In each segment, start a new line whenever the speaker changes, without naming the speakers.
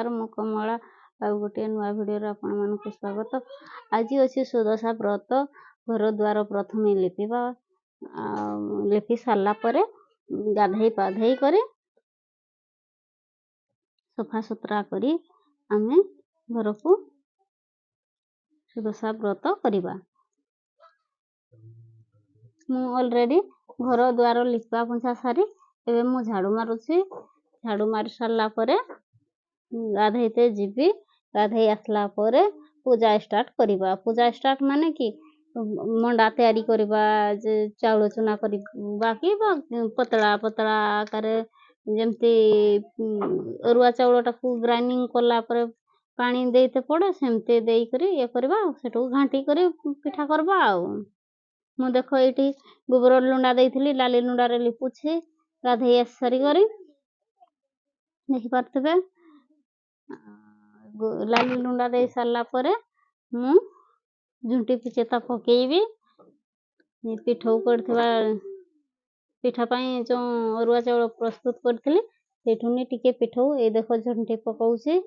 नमस्कार मु कमला आउ गोटे नुआ भिडियो आपण मानक स्वागत। आज अच्छी सुदशा व्रत घर द्वार प्रथम लिपिबा लिपि सारा पर गाधई पाधई कर सफा सुतरा करी आमे घर को सुदशा व्रत करवा। मु ऑलरेडी घर द्वार लिपा पोछा सारी एवं मु झाड़ू मारुची। झाड़ू मारी सारा पर गाधईते जीवी। गाधई आसला पर पूजा स्टार्ट करवा। पूजा स्टार्ट माने कि मंडा तैयारी करवा, चाउल चुना करवा कि पतला पतला आकार जमती अरुआ चाउल टाकू ग्राइंडिंग कला पर पानी देते पड़े सेमते देई करी ये करवा सेटू घांटी करी पिठा करवा। मु देखो एठी गोबर लुंडा देइथिली लाली लुंडा रे लिपुछि गाधई आस सारी करी देखि पारथबे। लाली लुंडा दे सारला पर मु झुंटी पिचेता पकेइबी। पिठौ करथबा पिठा पई जो अरुआ चाउल प्रस्तुत करथिली सेठुनी टिके पिठौ ए देखो झुंटी पकाउछि।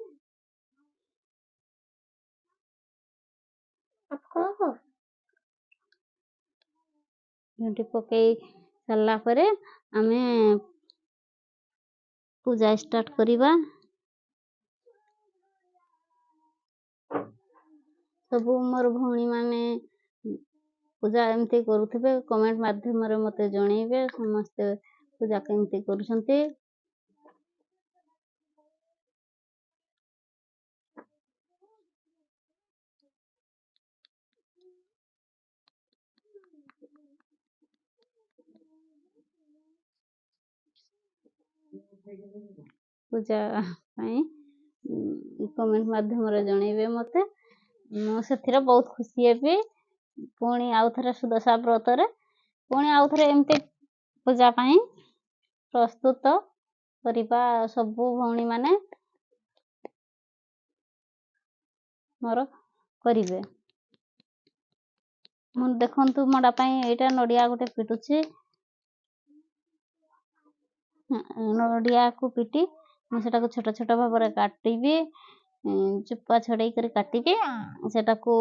झुंटी पकई सारला पर आमे पूजा स्टार्ट करिबा। सब मोर भौणी माने पूजा एमती करूथिबे कमेंट माध्यम रे मते जणैबे समस्त पूजा केमती करूछंती। पूजा पई कमेंट माध्यम रे जणैबे मते मु सेथिरा बहुत खुशी हेबी। पुणी आउ थरे सुदशा व्रत रे पुणी आउ थरे एमती पूजा पई प्रस्तुत करिबा सब भौणी माने मोर करिवे। मु देखंतु मोडा पई एटा नडिया गोटे पिटुछि। नडिया को पिटी मु सेटा को छोटा छोटा भाबरे काटिबी। चुप्पा छड़ाई कर काटिबी सेटा को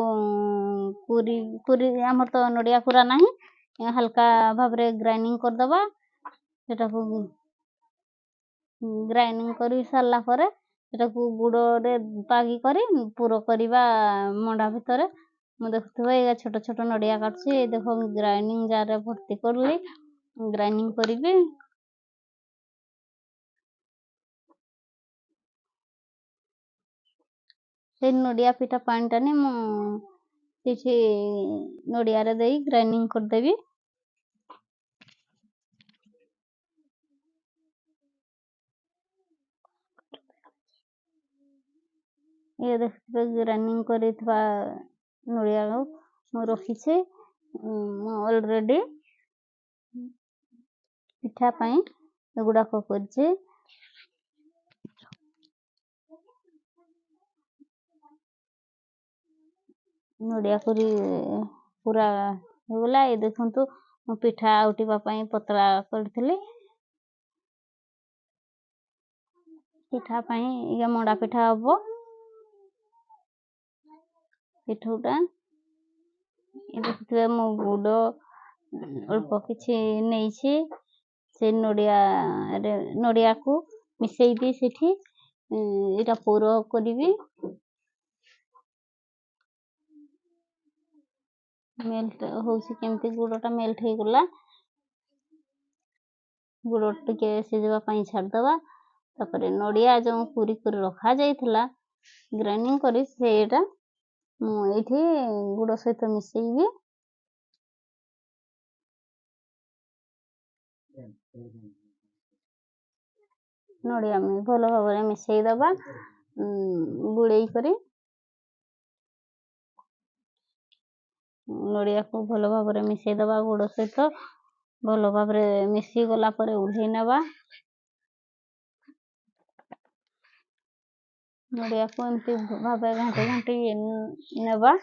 पूरी पूरी हमर तो नडिया पूरा नहीं हल्का भाबरे ग्राइंडिंग कर दबा। सेटा को ग्राइंडिंग करी सारला पर सेटा को गुड़ रे पागी करी पूरो करिबा मंडा भितरे। मु देखथबे ए छोटा छोटा नडिया काटछि। ए देखो ग्राइंडिंग जार रे भर्ती करली ग्राइंडिंग करिबी। से नडिया पिठा पानी टानी मु किछि नडिया रे देई ग्राइंडिंग कर देबी। ये देखबे ग्राइंडिंग करिथबा नडिया को मु रखिछि। मु ऑलरेडी पिठा पई एगुडा को करछि। नडिया करी पूरा होगला। ए देखंतु मु पिठा आउटिबा पई पतला करथिली। पिठा पई ये मंडा पिठा हबो। पिठौटा ए देखथबे मु गुड अल्प किछि नेइछि। से नडिया रे नडिया को मिसेइबी सेठी एटा पूरो करिबी। मेल्ट होउछि केमती गुडटा मेल्ट हे गला। गुड़ टिके सिजवा पई छाड़ दबा। तापरे नडिया जो पूरी कर रखा जाइथला ग्राइंडिंग करी सेटा मु एठी गुड़ सहित मिसेइबी। नडिया में भलो भाबरे मिसेई दबा गुड़ेई करी नडिया को भलो भाबरे मिसेई दबा गुड़ सहित भलो भाबरे मिसी गला पर उल्हेई नेबा। नडिया को एमती भाबे घांटी घांटी नेबा।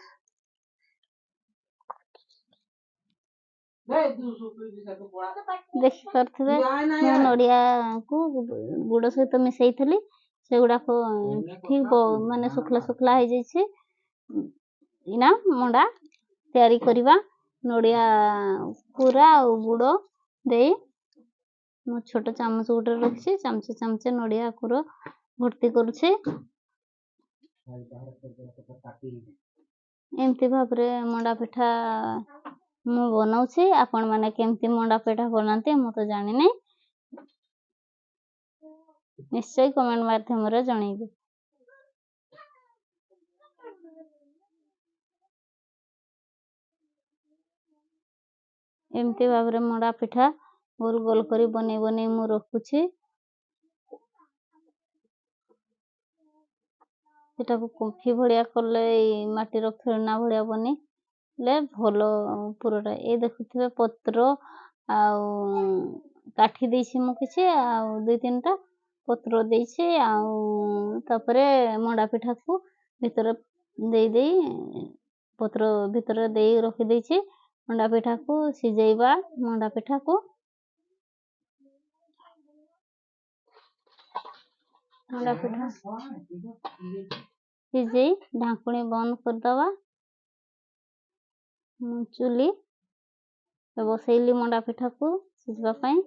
देखि करथबे मु नडिया को गुड़ सहित मिसेई थली ସେଗୁଡ଼ାକ ଠିକ୍ ମାନେ ଶୁଖିଲା ଶୁଖିଲା ହେଇଯାଇଛି। ଇନା ମଣ୍ଡା ତିଆରି କରିବା। ନଡ଼ିଆ ପୁରା ଆଉ ଗୁଡ଼ ଦେଇ ମୁଁ ଛୋଟ ଚାମଚ ଗୋଟେ ରଖିଛି, ଚାମଚେ ଚାମଚେ ନଡ଼ିଆ କୁର ଭର୍ତ୍ତି କରୁଛି। ଏମିତି ଭାବରେ ମଣ୍ଡା ପିଠା ମୁଁ ବନଉଛି। ଆପଣମାନେ କେମିତି ମଣ୍ଡା ପିଠା ବନାନ୍ତି ମୁଁ ତ ଜାଣିନି, ନିଶ୍ଚୟ କମେଣ୍ଟ ମାଧ୍ୟମରେ ଜଣେଇବେ। ଏମିତି ଭାବରେ ମଣ୍ଡା ପିଠା ଗୋଲ ଗୋଲ କରି ବନେଇ ବନେଇ ମୁଁ ରଖୁଛି। ସେଟାକୁ କଫି ଭଳିଆ କଲେ, ଏଇ ମାଟିର ଖେଳନା ଭଳିଆ ବନେଇଲେ ଭଲ ପୁରଟା। ଏଇ ଦେଖୁଥିବେ ପତ୍ର ଆଉ କାଠି ଦେଇଛି ମୁଁ କିଛି, ଆଉ 2-3ଟା ପତ୍ର ଦେଇଛି। ଆଉ ତାପରେ ମଣ୍ଡା ପିଠାକୁ ଭିତରେ ଦେଇ ପତ୍ର ଭିତରେ ଦେଇ ରଖିଦେଇଛି। ମଣ୍ଡା ପିଠାକୁ ସିଝେଇବା। ମଣ୍ଡା ପିଠାକୁ ମଣ୍ଡା ପିଠା ସିଝେଇ ଢାଙ୍କୁଣୀ ବନ୍ଦ କରିଦେବା। ମୁଁ ଚୁଲି ବସେଇଲି ମଣ୍ଡା ପିଠାକୁ ସିଝିବା ପାଇଁ।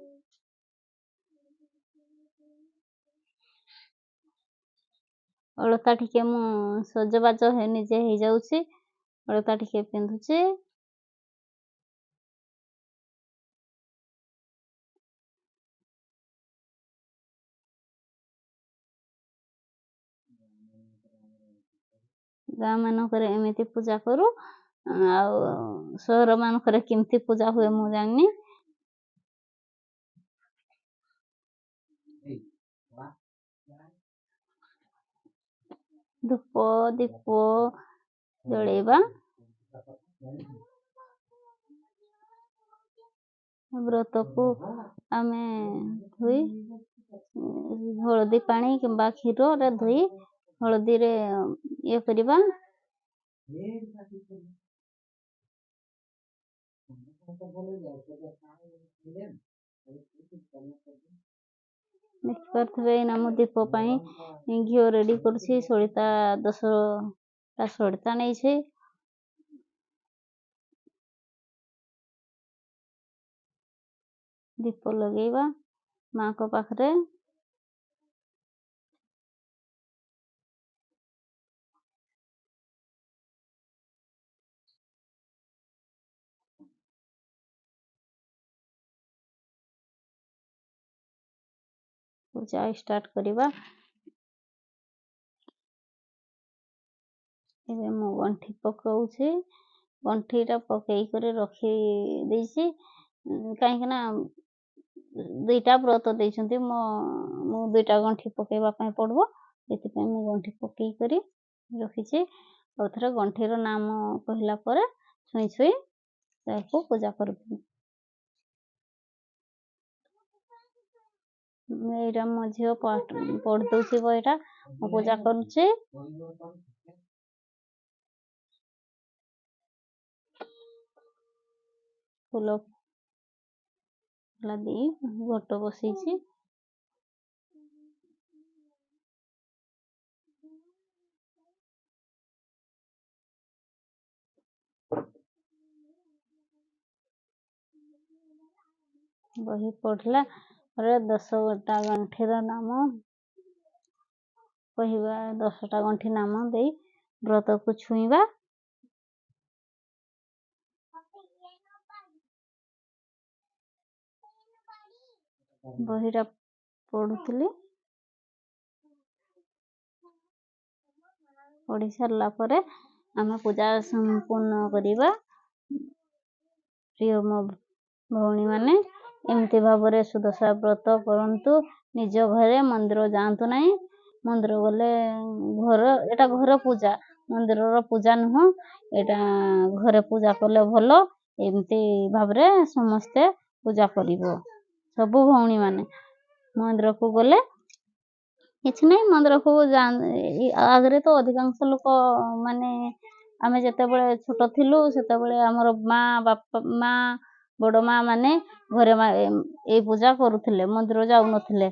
ଅଳତା ଟିକେ ମୁଁ ସଜବାଜ ନିଜେ ହେଇଯାଉଛି, ଅଳତା ଟିକେ ପିନ୍ଧୁଛି। ଗାଁ ମାନଙ୍କରେ ଏମିତି ପୂଜା କରୁ, ଆଉ ସହର ମାନଙ୍କରେ କେମିତି ପୂଜା ହୁଏ ମୁଁ ଜାଣିନି। ଧୂପ ଦୀପ ଜଳେଇବା। ବ୍ରତକୁ ଆମେ ଧୋଇ ହଳଦୀ ପାଣି କିମ୍ବା କ୍ଷୀରରେ ଧୋଇ ହଳଦୀରେ ଇଏ କରିବା। ଦେଖିପାରୁଥିବେ ଏଇନା ମୁଁ ଦୀପ ପାଇଁ ଘିଅ ରେଡି କରୁଛି। ସଳିତା 10ଟା ସଳିତା ନେଇଛି। ଦୀପ ଲଗେଇବା ମାଙ୍କ ପାଖରେ। ପୂଜା ଷ୍ଟାର୍ଟ କରିବା। ଏବେ ମୁଁ ଗଣ୍ଠି ପକାଉଛି। ଗଣ୍ଠିଟା ପକେଇକରି ରଖି ଦେଇଛି, କାହିଁକି ନା 2ଟା ବ୍ରତ ଦେଇଛନ୍ତି। ମୁଁ 2ଟା ଗଣ୍ଠି ପକେଇବା ପାଇଁ ପଡ଼ିବ, ସେଥିପାଇଁ ମୁଁ ଗଣ୍ଠି ପକେଇକରି ରଖିଛି। ଆଉ ଥରେ ଗଣ୍ଠିର ନାମ କହିଲା ପରେ ଛୁଇଁ ଛୁଇଁ ତାକୁ ପୂଜା କରୁଥିଲି। ଏଇଟା ମୋ ଝିଅ ପଢି ଦଉଛି ବହିଟା, ମୁଁ ପୂଜା କରୁଛି। ଫୁଲ ଦେଇ ଘଟ ବସେଇଛି। ବହି ପଢିଲା ପରେ 10ଟା ଗଣ୍ଠିର ନାମ କହିବା। 10ଟା ଗଣ୍ଠି ନାମ ଦେଇ ବ୍ରତକୁ ଛୁଇଁବା। ବହିଟା ପଢୁଥିଲି। ପଢି ସାରିଲା ପରେ ଆମେ ପୂଜା ସମ୍ପୂର୍ଣ୍ଣ କରିବା। ପ୍ରିୟ ମୋ ଭଉଣୀମାନେ, ଏମିତି ଭାବରେ ସୁଦଶା ବ୍ରତ କରନ୍ତୁ। ନିଜ ଘରେ ମନ୍ଦିର ଯାଆନ୍ତୁ ନାହିଁ। ମନ୍ଦିର ଗଲେ ଏଟା ଘର ପୂଜା, ମନ୍ଦିରର ପୂଜା ନୁହଁ। ଏଟା ଘରେ ପୂଜା କଲେ ଭଲ। ଏମିତି ଭାବରେ ସମସ୍ତେ ପୂଜା କରିବ। ସବୁ ଭଉଣୀମାନେ ମନ୍ଦିରକୁ ଗଲେ କିଛି ନାହିଁ। ମନ୍ଦିରକୁ ଆଗରେ ତ ଅଧିକାଂଶ ଲୋକ ମାନେ ଆମେ ଯେତେବେଳେ ଛୋଟ ଥିଲୁ ସେତେବେଳେ ଆମର ମା ବଡ଼ ମା ମାନେ ଘରେ ଏଇ ପୂଜା କରୁଥିଲେ, ମନ୍ଦିର ଯାଉନଥିଲେ।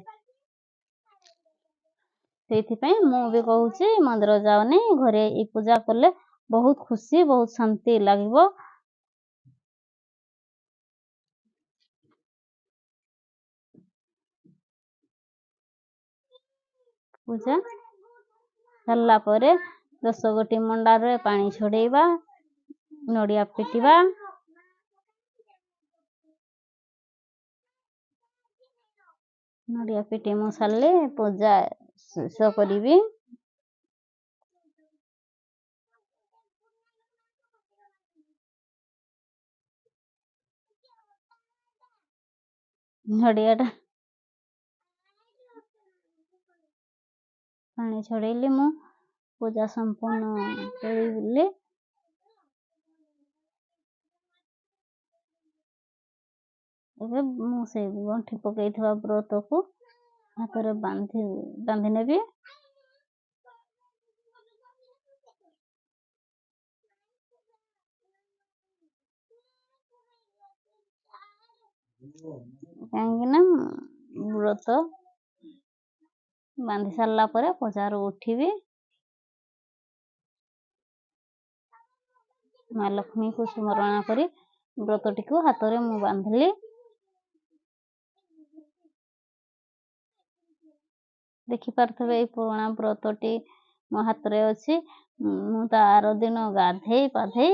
ସେଇଥିପାଇଁ ମୁଁ ବି କହୁଛି ମନ୍ଦିର ଯାଅନି, ଘରେ ଏଇ ପୂଜା କଲେ ବହୁତ ଖୁସି, ବହୁତ ଶାନ୍ତି ଲାଗିବ। ପୂଜା ସାରିଲା ପରେ 10 ଗୋଟି ମଣ୍ଡାରେ ପାଣି ଛଡ଼େଇବା, ନଡ଼ିଆ ପିଟିବା। ନଡ଼ିଆ ପିଟି ମୁଁ ସାରିଲେ ପୂଜା ଶେଷ କରିବି। ନଡ଼ିଆଟା ପାଣି ଛଡ଼େଇଲି, ମୁଁ ପୂଜା ସମ୍ପୂର୍ଣ୍ଣ କରିଲି। ଏବେ ମୁଁ ସେଇ ଗଣ୍ଠି ପକେଇଥିବା ବ୍ରତକୁ ହାତରେ ବାନ୍ଧି ନେବି। କାହିଁକି ନା ବ୍ରତ ବାନ୍ଧି ସାରିଲା ପରେ ପୂଜାରୁ ଉଠିବି। ମା ଲକ୍ଷ୍ମୀଙ୍କୁ ସ୍ମରଣ କରି ବ୍ରତଟିକୁ ହାତରେ ମୁଁ ବାନ୍ଧିଲି। ଦେଖିପାରୁଥିବେ ଏଇ ପୁରୁଣା ବ୍ରତଟି ମୋ ହାତରେ ଅଛି। ମୁଁ ତା ଆର ଦିନ ଗାଧେଇ ପାଧେଇ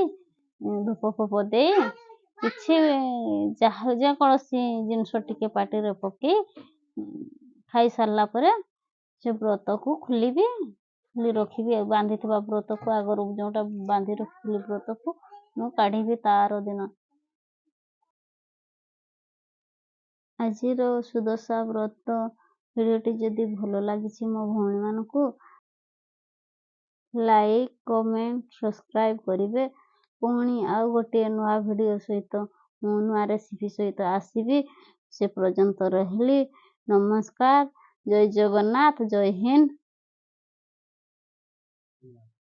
ଧୂପ ଫୂପ ଦେଇ କିଛି ଯେକୌଣସି ଜିନିଷ ଟିକେ ପାଟିରେ ପକେଇ ଖାଇସାରିଲା ପରେ ସେ ବ୍ରତକୁ ଖୋଲି ରଖିବି। ବାନ୍ଧିଥିବା ବ୍ରତକୁ ଆଗରୁ ଯେଉଁଟା ବାନ୍ଧି ରଖିଥିଲି ବ୍ରତକୁ ମୁଁ କାଢ଼ିବି ତା ଆର ଦିନ। ଆଜିର ସୁଦଶା ବ୍ରତ ଭିଡ଼ିଓଟି ଯଦି ଭଲ ଲାଗିଛି ମୋ ଭଉଣୀମାନଙ୍କୁ ଲାଇକ୍, କମେଣ୍ଟ, ସବସ୍କ୍ରାଇବ୍ କରିବେ। ପୁଣି ଆଉ ଗୋଟିଏ ନୂଆ ଭିଡ଼ିଓ ସହିତ ମୁଁ ନୂଆ ରେସିପି ସହିତ ଆସିବି। ସେ ପର୍ଯ୍ୟନ୍ତ ରହିଲି। ନମସ୍କାର। ଜୟ ଜଗନ୍ନାଥ, ଜୟ ହିନ୍ଦ।